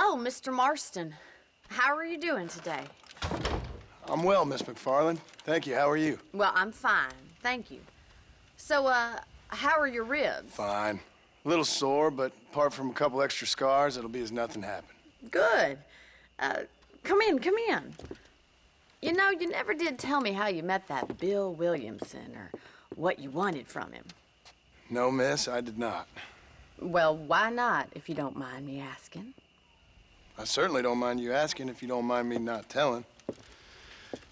Oh, Mr. Marston. How are you doing today? I'm well, Miss McFarland. Thank you. How are you? Well, I'm fine. Thank you. So, how are your ribs? Fine. A little sore, but apart from a couple extra scars, it'll be as nothing happened. Good. Come in, come in. You know, you never did tell me how you met that Bill Williamson or what you wanted from him. No, miss, I did not. Well, why not, if you don't mind me asking? I certainly don't mind you asking if you don't mind me not telling.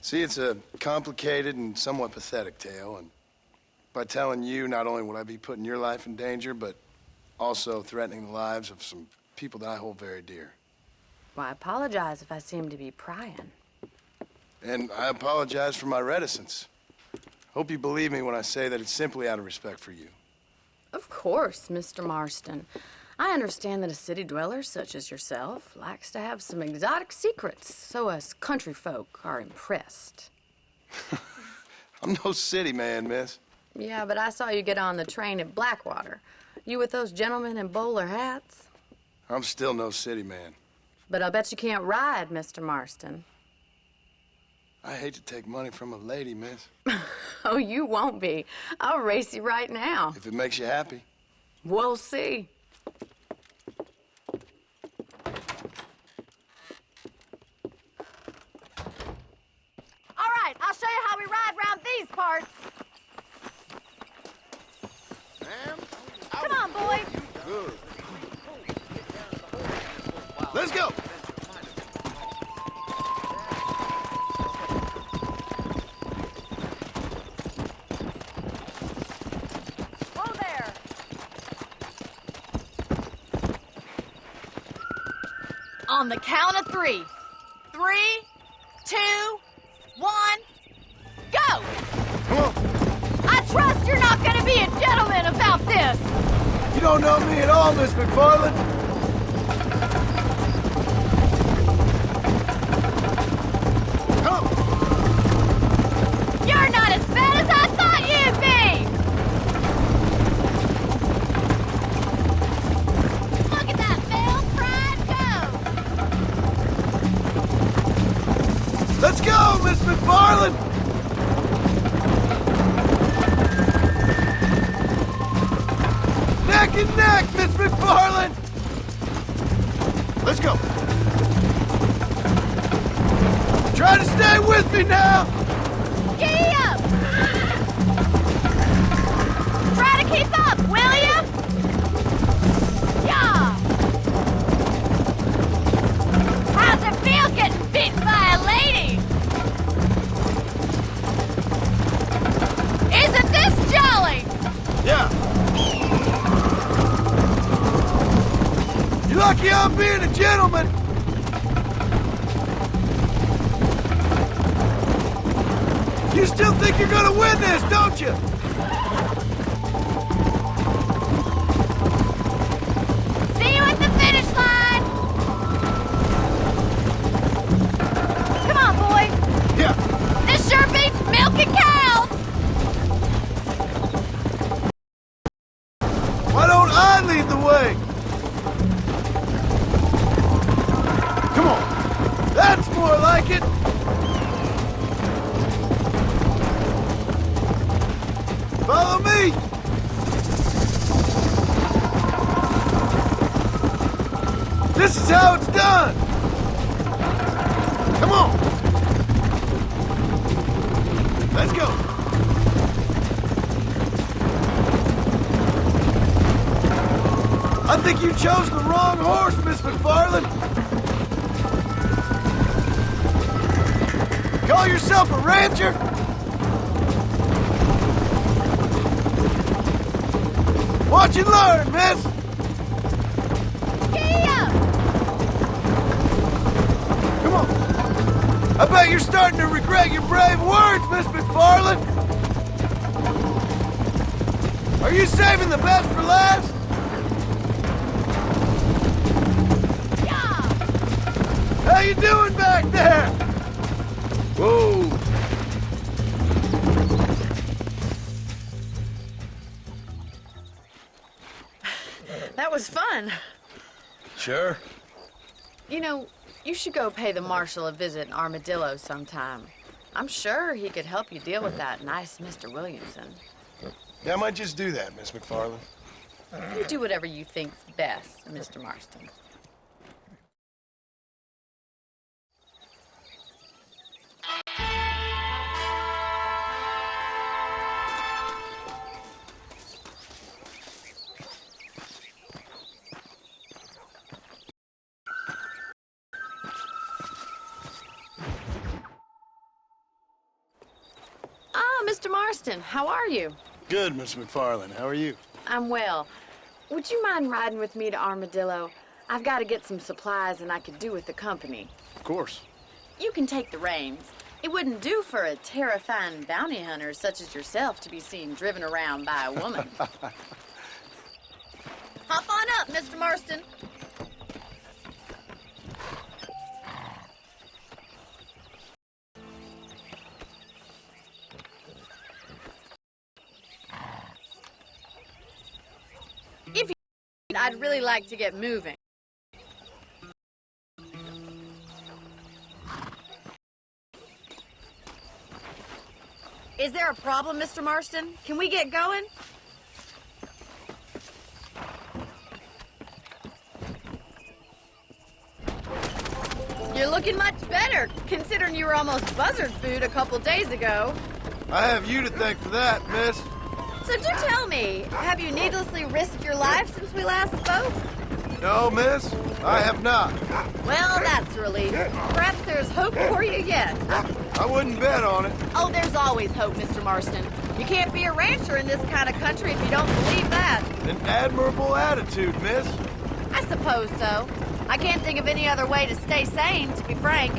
See, it's a complicated and somewhat pathetic tale, and by telling you, not only would I be putting your life in danger, but also threatening the lives of some people that I hold very dear. Well, I apologize if I seem to be prying. And I apologize for my reticence. Hope you believe me when I say that it's simply out of respect for you. Of course, Mr. Marston. I understand that a city dweller such as yourself likes to have some exotic secrets, so us country folk are impressed. I'm no city man, miss. Yeah, but I saw you get on the train at Blackwater. You with those gentlemen in bowler hats? I'm still no city man. But I'll bet you can't ride, Mr. Marston. I hate to take money from a lady, miss. Oh, you won't be. I'll race you right now. If it makes you happy. We'll see. All right, I'll show you how we ride round these parts. Ma'am? Come on, boys. Good. Let's go! Whoa there. On the count of 3. 3, 2, 1, go! Come on. I trust you're not gonna be a gentleman about this. You don't know me at all, Miss McFarland. Come. You're not as bad as I thought you'd be! Look at that male pride go! Let's go, Miss McFarland. Neck and neck, Miss McFarland. Let's go. Try to stay with me now. Giddy up! Try to keep up, will you? Yeah! How's it feel getting beaten by a lady? Isn't this jolly? Yeah. You're lucky I'm being a gentleman. You still think you're gonna win this, don't you? See you at the finish line! Come on, boy! Yeah. This sure beats milking cows! Why don't I lead the way? Come on. That's more like it. Follow me. This is how it's done. Come on. Let's go. I think you chose the wrong horse, Miss McFarland. Call yourself a rancher? Watch and learn, miss. Giddy up! Come on. I bet you're starting to regret your brave words, Miss McFarland. Are you saving the best for last? Yeah! How you doing back there? Whoa. That was fun. Sure. You know, you should go pay the marshal a visit in Armadillo sometime. I'm sure he could help you deal with that nice Mr. Williamson. Yeah, I might just do that, Miss McFarland. You do whatever you think's best, Mr. Marston. Ah, Mr. Marston, how are you? Good, Miss McFarland. How are you? I'm well. Would you mind riding with me to Armadillo? I've got to get some supplies and I could do with the company. Of course. You can take the reins. It wouldn't do for a terrifying bounty hunter such as yourself to be seen driven around by a woman. Hop on up, Mr. Marston. If you I'd really like to get moving. Is there a problem, Mr. Marston? Can we get going? You're looking much better, considering you were almost buzzard food a couple days ago. I have you to thank for that, miss. So do tell me, have you needlessly risked your life since we last spoke? No, miss, I have not. Well, that's a relief. Perhaps there's hope for you yet. I wouldn't bet on it. Oh, there's always hope, Mr. Marston. You can't be a rancher in this kind of country if you don't believe that. An admirable attitude, miss. I suppose so. I can't think of any other way to stay sane, to be frank.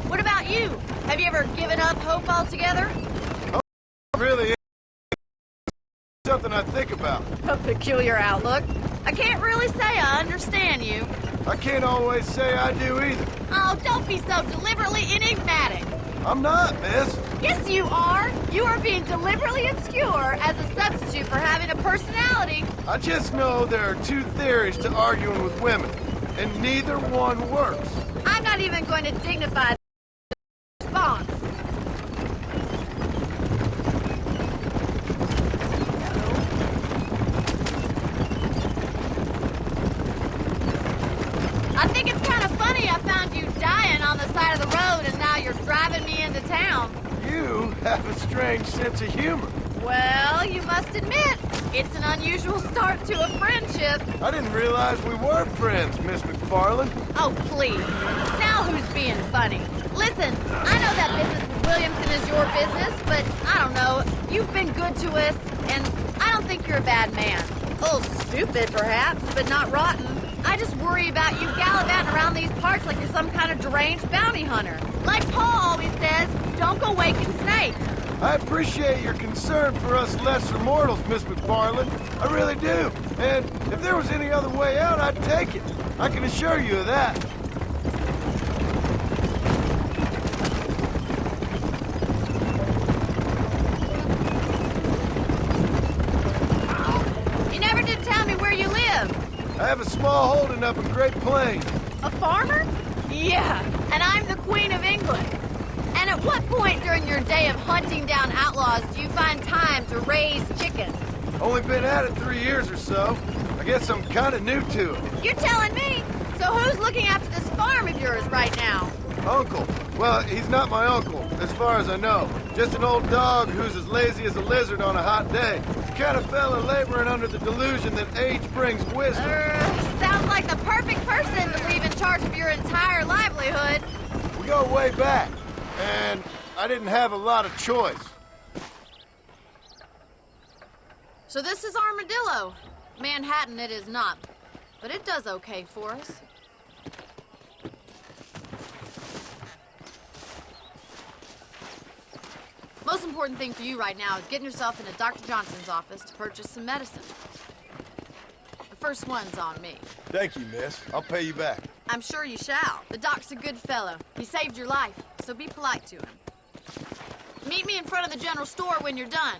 What about you? Have you ever given up hope altogether? Really something I think about. A peculiar outlook. I can't really say I understand you. I can't always say I do either. Oh, don't be so deliberately enigmatic. I'm not, miss. Yes, you are. You are being deliberately obscure as a substitute for having a personality. I just know there are two theories to arguing with women, and neither one works. I'm not even going to dignify the response. I think it's kind of funny I found you dying on the side of the road and now you're driving me into town. You have a strange sense of humor. Well, you must admit, it's an unusual start to a friendship. I didn't realize we were friends, Miss McFarland. Oh, please. Now who's being funny? Listen, I know that business with Williamson is your business, but I don't know. You've been good to us, and I don't think you're a bad man. A little stupid, perhaps, but not rotten. I just worry about you gallivanting around these parts like you're some kind of deranged bounty hunter. Like Paul always says, don't go waking snakes. I appreciate your concern for us lesser mortals, Miss McFarland. I really do. And if there was any other way out, I'd take it. I can assure you of that. You never did tell me where you live. I have a small holding up in Great Plains. A farmer? Yeah, and I'm the Queen of England. And at what point during your day of hunting down outlaws do you find time to raise chickens? Only been at it 3 years or so. I guess I'm kind of new to it. You're telling me? So who's looking after this farm of yours right now? Uncle. Well, he's not my uncle, as far as I know. Just an old dog who's as lazy as a lizard on a hot day. The kind of fella laboring under the delusion that age brings wisdom. Sounds like the perfect person to leave in charge of your entire livelihood. We go way back, and I didn't have a lot of choice. So this is Armadillo. Manhattan it is not, but it does okay for us. Most important thing for you right now is getting yourself into Dr. Johnson's office to purchase some medicine. The first one's on me. Thank you, miss. I'll pay you back. I'm sure you shall. The doc's a good fellow. He saved your life, so be polite to him. Meet me in front of the general store when you're done.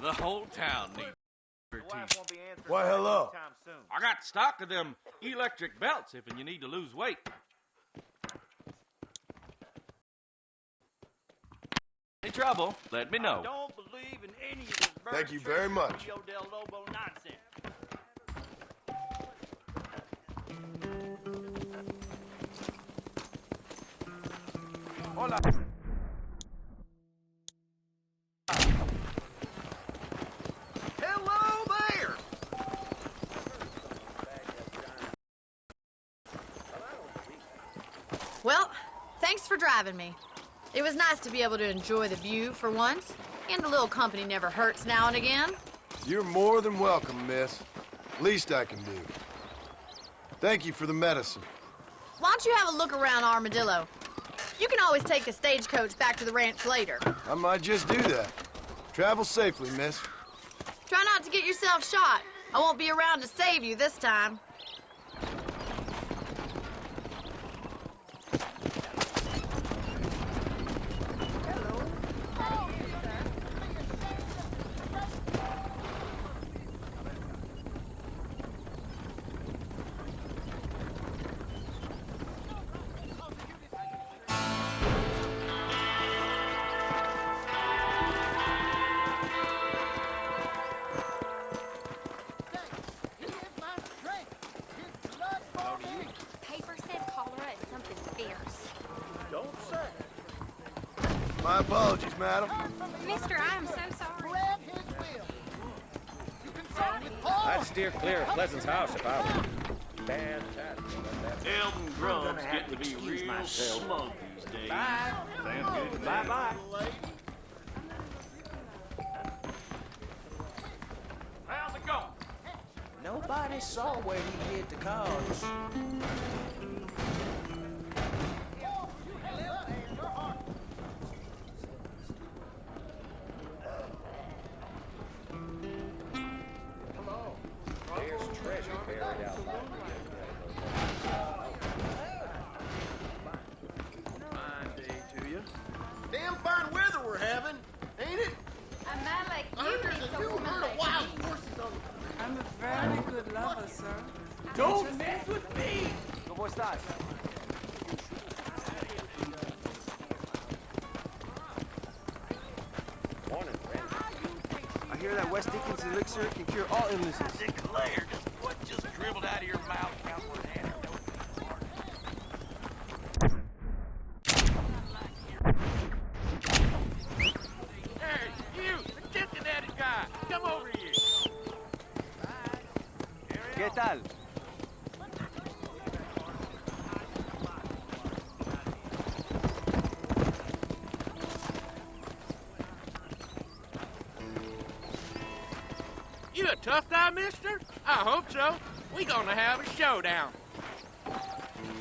The whole town needs expertise. Why, hello. I got stock of them electric belts if you need to lose weight. Any trouble, let me know. Don't believe in any of this Thank you very much. Rio del Lobo nonsense. Hola. Hello there! Well, thanks for driving me. It was nice to be able to enjoy the view for once, and a little company never hurts now and again. You're more than welcome, miss. Least I can do. Thank you for the medicine. Why don't you have a look around Armadillo? You can always take the stagecoach back to the ranch later. I might just do that. Travel safely, miss. Try not to get yourself shot. I won't be around to save you this time. Paper said cholera is something fierce. Don't say. My apologies, madam. Mister, I am so sorry. I'd steer clear of Pleasant's house if I were. Fantastic. Elton Grubb's getting to be real smug these days. Bye. Sounds good to me. Bye-bye. How's it going? Nobody saw where he hid the cards. There's treasure buried out there. Fine day to you. Damn fine weather we're having, ain't it? A man like I heard there's a new herd of wild horses on I'm a very good lover, sir. Don't mess with me! ¿Cómo estás? Morning, friend. I hear that West Deacon's elixir can cure all illnesses. Declare, what just dribbled out of your mouth, Cowboy Hannah? Hey, you, the Cincinnati guy, come over here. ¿Qué tal? You a tough guy, mister? I hope so. We gonna have a showdown.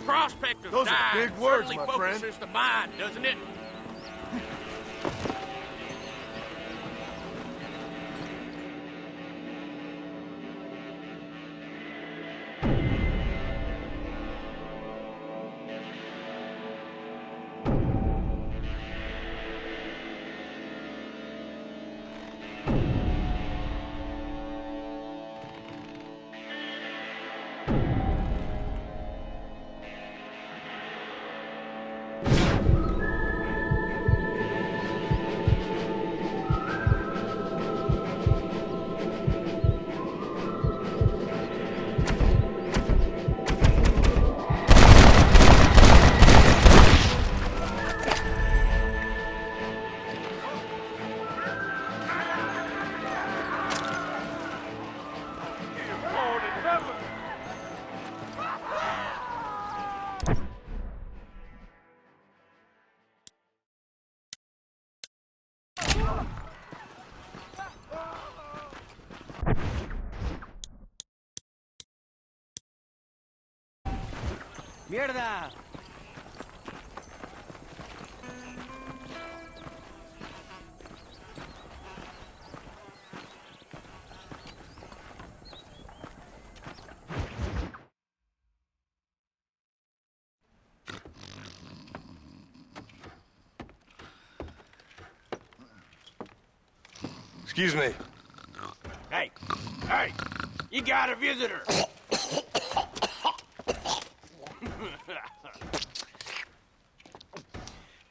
Prospect of Those are dying big words, certainly my friend. focuses the mind, doesn't it? ¡Mierda! Excuse me. Hey, hey, you got a visitor.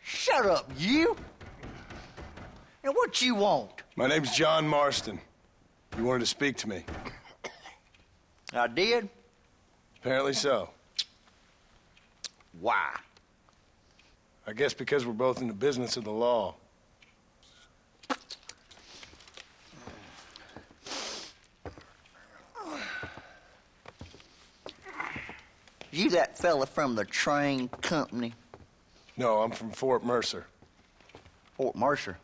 Shut up, you! And what you want? My name's John Marston. You wanted to speak to me. I did? Apparently so. Why? I guess because we're both in the business of the law. You that fella from the train company? No, I'm from Fort Mercer. Fort Mercer?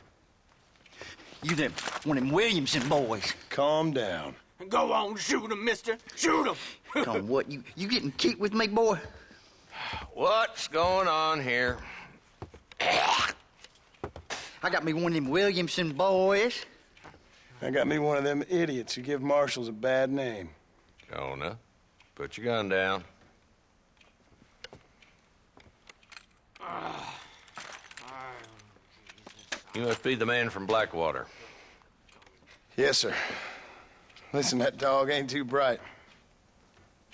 You them one of them Williamson boys? Calm down. Go on, shoot him, mister. Shoot him. Come on, what, you getting kicked with me, boy? What's going on here? I got me one of them Williamson boys. I got me one of them idiots who give marshals a bad name. Jonah, put your gun down. You must be the man from Blackwater. Yes, sir. Listen, that dog ain't too bright,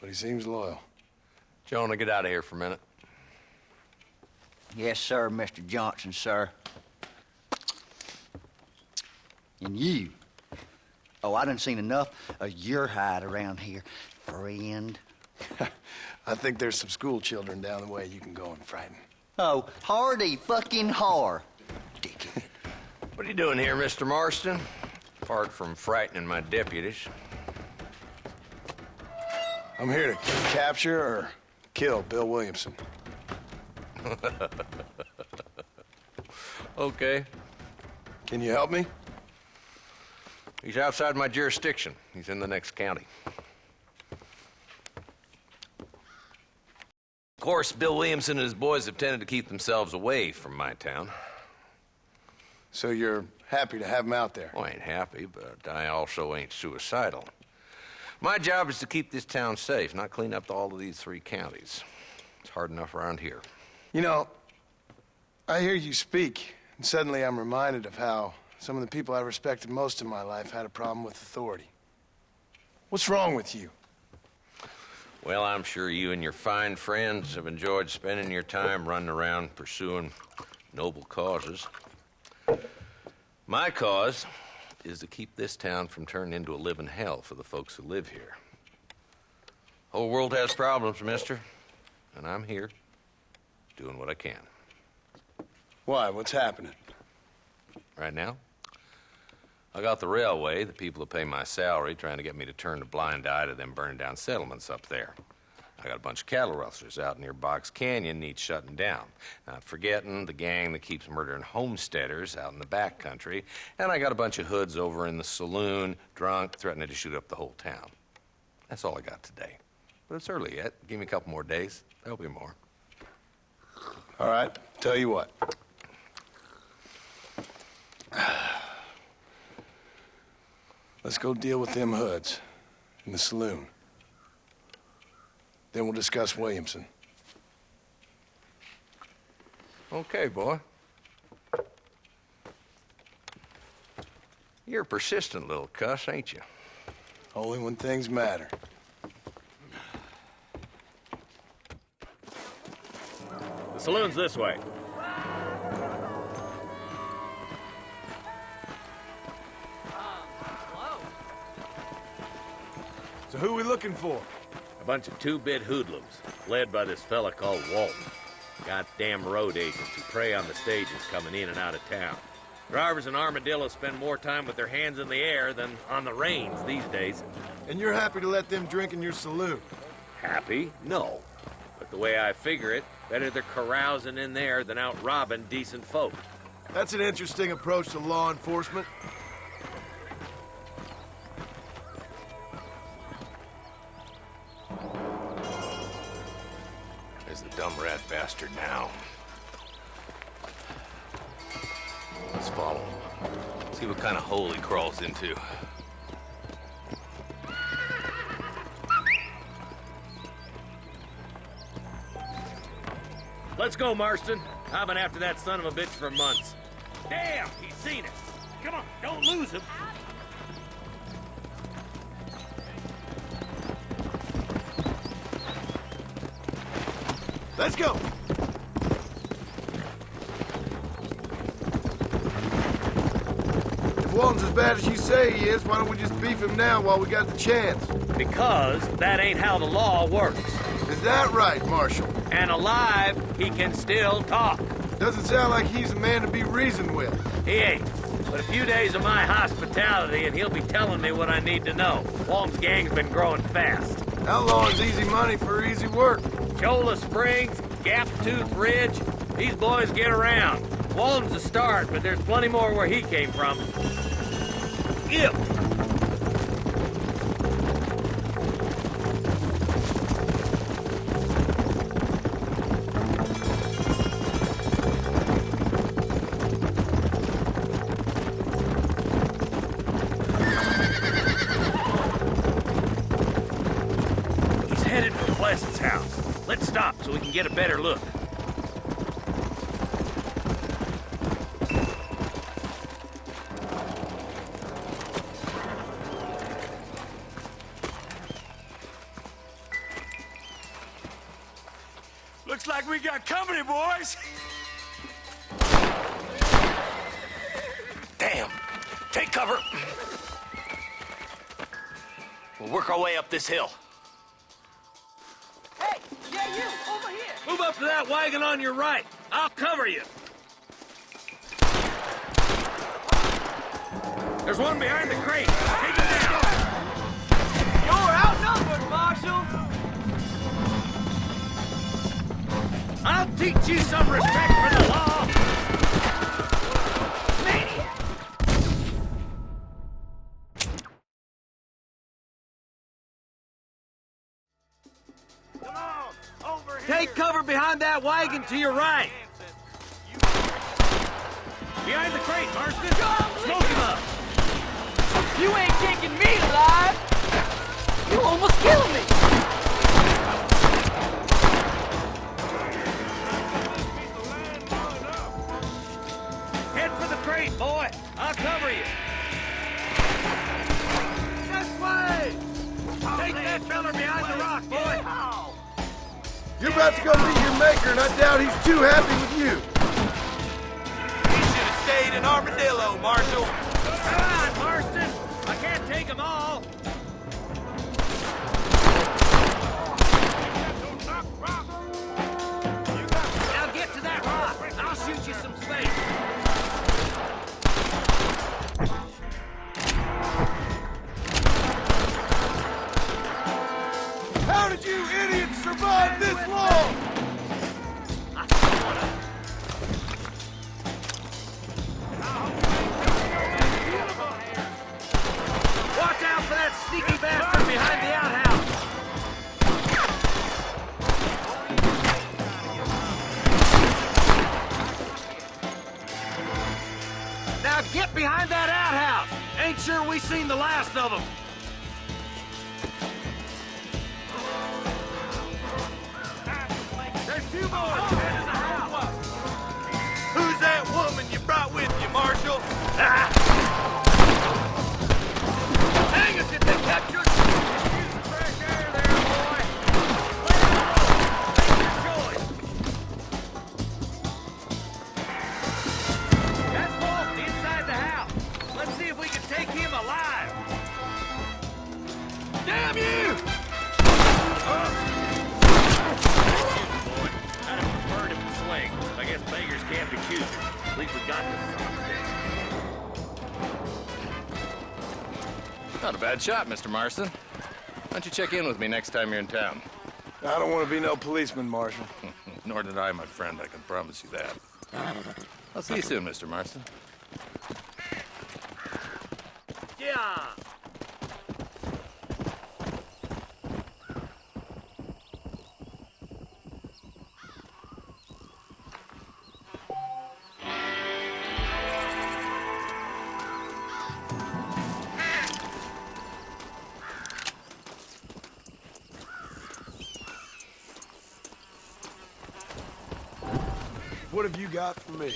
but he seems loyal. Jonah, get out of here for a minute. Yes, sir, Mr. Johnson, sir. And you. Oh, I done seen enough of your hide around here, friend. I think there's some school children down the way you can go and frighten. Oh, hardy fucking har. Dickhead. What are you doing here, Mr. Marston? Apart from frightening my deputies. I'm here to capture or kill Bill Williamson. Okay. Can you help me? He's outside my jurisdiction. He's in the next county. Of course, Bill Williamson and his boys have tended to keep themselves away from my town. So you're happy to have him out there? Well, I ain't happy, but I also ain't suicidal. My job is to keep this town safe, not clean up all of these 3 counties. It's hard enough around here. You know, I hear you speak, and suddenly I'm reminded of how some of the people I respected most in my life had a problem with authority. What's wrong with you? Well, I'm sure you and your fine friends have enjoyed spending your time running around pursuing noble causes. My cause is to keep this town from turning into a living hell for the folks who live here. Whole world has problems, mister, and I'm here doing what I can. Why? What's happening? Right now, I got the railway, the people who pay my salary, trying to get me to turn a blind eye to them burning down settlements up there. I got a bunch of cattle rustlers out near Box Canyon needs shutting down. Not forgetting the gang that keeps murdering homesteaders out in the back country. And I got a bunch of hoods over in the saloon, drunk, threatening to shoot up the whole town. That's all I got today. But it's early yet. Give me a couple more days. There'll be more. All right, tell you what. Let's go deal with them hoods in the saloon. Then we'll discuss Williamson. Okay, boy. You're a persistent little cuss, ain't you? Only when things matter. The saloon's this way. So who we looking for? A bunch of 2-bit hoodlums, led by this fella called Walton. Goddamn road agents who prey on the stages coming in and out of town. Drivers in Armadillo spend more time with their hands in the air than on the reins these days. And you're happy to let them drink in your saloon? Happy? No. But the way I figure it, better they're carousing in there than out robbing decent folk. That's an interesting approach to law enforcement. There's the dumb rat bastard now. Let's follow him. See what kind of hole he crawls into. Let's go, Marston. I've been after that son of a bitch for months. Damn, he's seen us. Come on, don't lose him. Let's go! If Walton's as bad as you say he is, why don't we just beef him now while we got the chance? Because that ain't how the law works. Is that right, Marshal? And alive, he can still talk. Doesn't sound like he's a man to be reasoned with. He ain't. But a few days of my hospitality and he'll be telling me what I need to know. Walton's gang's been growing fast. Outlawing's easy money for easy work. Cholla Springs, Gap Tooth Ridge, these boys get around. Walton's a start, but there's plenty more where he came from. Yep. He's headed for Pleasant's house. Let's stop so we can get a better look. Looks like we got company, boys. Damn! Take cover! We'll work our way up this hill. Hey, yeah, you, over here. Move up to that wagon on your right. I'll cover you. There's one behind the crate. Take it down. You're outnumbered, Marshal. I'll teach you some respect for the law. Maniac. Come on, over here. Take cover behind that wagon to your right. Behind the crate, Marston. Smoke him up. You ain't taking me alive. You almost killed me. Head for the crate, boy. I'll cover you. This way. Take that feller behind the rock, boy. You're about to go meet your maker, and I doubt he's too happy with you. He should have stayed in Armadillo, Marshal. Come on, Marston. I can't take them all. Now get to that rock. I'll shoot you some space. How did you idiots survive this long? Watch out for that sneaky bastard behind the outhouse. Now get behind that outhouse. Ain't sure we seen the last of them. There's two more headed in the house. Who's that woman you brought with you, Marshal? Hang it, did they catch you? Use the fresh air there, boy. Make your choice. That's Walton inside the house. Let's see if we can take him alive. Damn you! I'd have preferred him to swing. I guess beggars can't be choosers. At least we got this son of a bitch. Not a bad shot, Mr. Marston. Why don't you check in with me next time you're in town? I don't want to be no policeman, Marshal. Nor did I, my friend. I can promise you that. I'll see you soon, Mr. Marston. Yeah! What have you got for me?